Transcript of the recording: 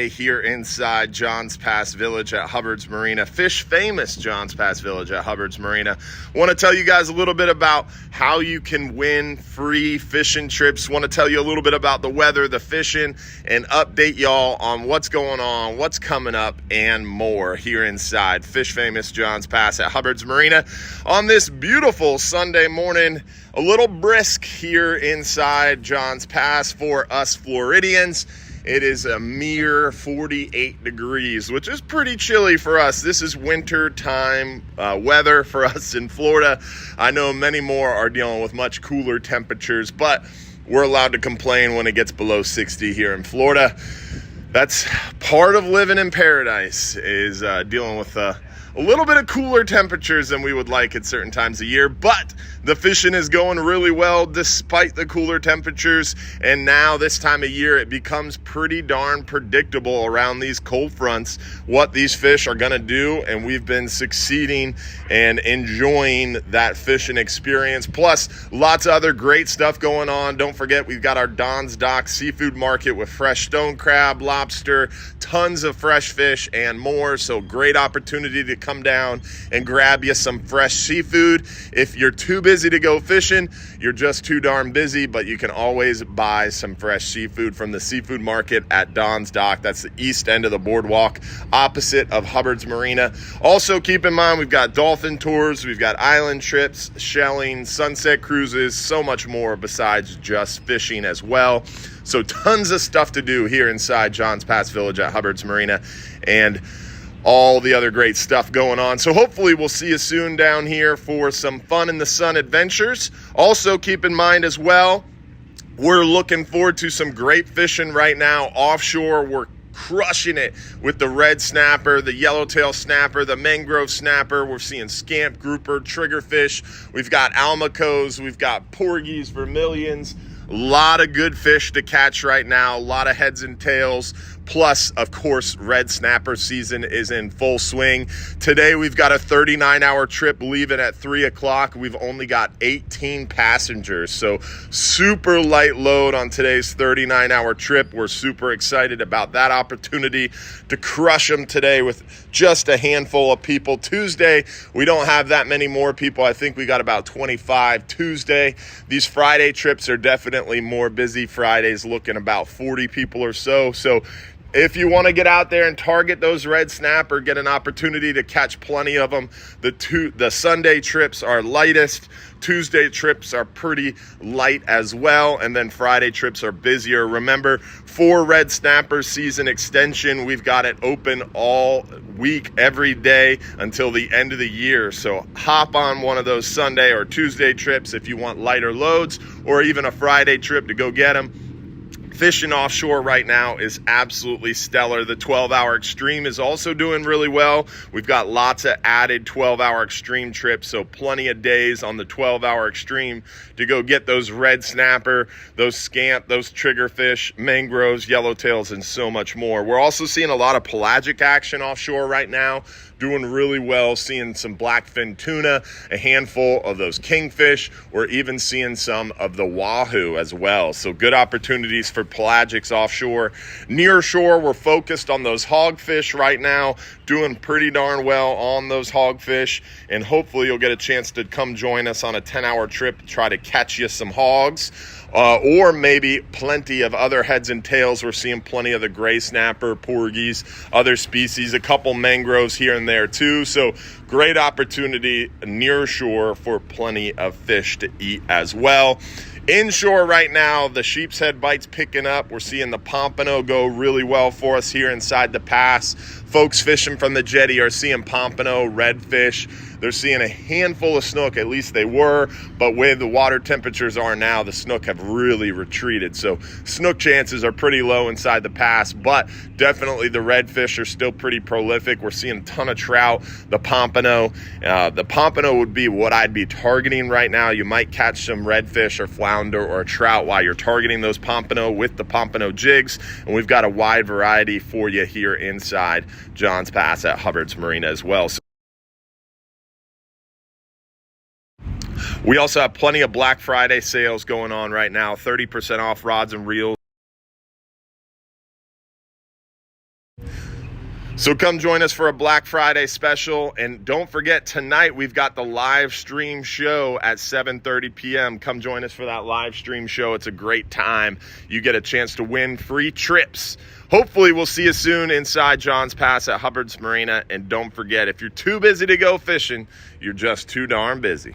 Here inside Johns Pass Village at Hubbard's Marina, fish famous Johns Pass Village at Hubbard's Marina. Want to tell you guys a little bit about how you can win free fishing trips. Want to tell you a little bit about the weather, the fishing, and update y'all on what's going on, what's coming up, and more here inside fish famous Johns Pass at Hubbard's Marina on this beautiful Sunday morning. A little brisk here inside Johns Pass for us Floridians. It is a mere 48 degrees, which is pretty chilly for us. This is winter time weather for us in Florida. I know many more are dealing with much cooler temperatures, but we're allowed to complain when it gets below 60 here in Florida. That's part of living in paradise, is dealing with a little bit of cooler temperatures than we would like at certain times of year, but the fishing is going really well despite the cooler temperatures. And now this time of year, it becomes pretty darn predictable around these cold fronts what these fish are going to do. And we've been succeeding and enjoying that fishing experience. Plus, lots of other great stuff going on. Don't forget, we've got our Don's Dock Seafood Market with fresh stone crab, lobster, tons of fresh fish, and more. So great opportunity to come down and grab you some fresh seafood. If you're too busy to go fishing, you're just too darn busy, but you can always buy some fresh seafood from the seafood market at Don's Dock. That's the east end of the boardwalk, opposite of Hubbard's Marina. Also, keep in mind, we've got dolphin tours, we've got island trips, shelling, sunset cruises, so much more besides just fishing as well. So tons of stuff to do here inside Johns Pass Village at Hubbard's Marina, and all the other great stuff going on. So hopefully we'll see you soon down here for some fun in the sun adventures. Also, keep in mind as well, we're looking forward to some great fishing right now offshore. We're crushing it with the red snapper, the yellowtail snapper, the mangrove snapper. We're seeing scamp, grouper, triggerfish. We've got almacos, we've got porgies, vermilions. A lot of good fish to catch right now, a lot of heads and tails. Plus, of course, red snapper season is in full swing. Today, we've got a 39-hour trip leaving at 3 o'clock. We've only got 18 passengers, so super light load on today's 39-hour trip. We're super excited about that opportunity to crush them today with just a handful of people. Tuesday, we don't have that many more people. I think we got about 25 Tuesday. These Friday trips are definitely more busy. Friday's looking about 40 people or so. So if you want to get out there and target those red snapper, get an opportunity to catch plenty of them. The Sunday trips are lightest. Tuesday trips are pretty light as well. And then Friday trips are busier. Remember, for red snapper season extension, we've got it open all week, every day until the end of the year. So hop on one of those Sunday or Tuesday trips if you want lighter loads, or even a Friday trip to go get them. Fishing offshore right now is absolutely stellar. The 12-hour extreme is also doing really well. We've got lots of added 12-hour extreme trips, so plenty of days on the 12-hour extreme to go get those red snapper, those scamp, those triggerfish, mangroves, yellowtails, and so much more. We're also seeing a lot of pelagic action offshore right now, doing really well, seeing some blackfin tuna, a handful of those kingfish. We're even seeing some of the wahoo as well. So good opportunities for pelagics offshore. Nearshore, we're focused on those hogfish right now, doing pretty darn well on those hogfish, and hopefully you'll get a chance to come join us on a 10-hour trip to try to catch you some hogs. Or maybe plenty of other heads and tails. We're seeing plenty of the gray snapper, porgies, other species, a couple mangroves here and there too. So great opportunity near shore for plenty of fish to eat as well. Inshore right now, the sheep's head bite's picking up. We're seeing the pompano go really well for us here inside the pass. Folks fishing from the jetty are seeing pompano, redfish. They're seeing a handful of snook, at least they were, but where the water temperatures are now, the snook have really retreated. So snook chances are pretty low inside the pass, but definitely the redfish are still pretty prolific. We're seeing a ton of trout, the pompano. The pompano would be what I'd be targeting right now. You might catch some redfish or flounder or a trout while you're targeting those pompano with the pompano jigs, and we've got a wide variety for you here inside Johns Pass at Hubbard's Marina as well. So we also have plenty of Black Friday sales going on right now, 30% off rods and reels. So come join us for a Black Friday special. And don't forget, tonight we've got the live stream show at 7:30 p.m. Come join us for that live stream show. It's a great time. You get a chance to win free trips. Hopefully we'll see you soon inside Johns Pass at Hubbard's Marina. And don't forget, if you're too busy to go fishing, you're just too darn busy.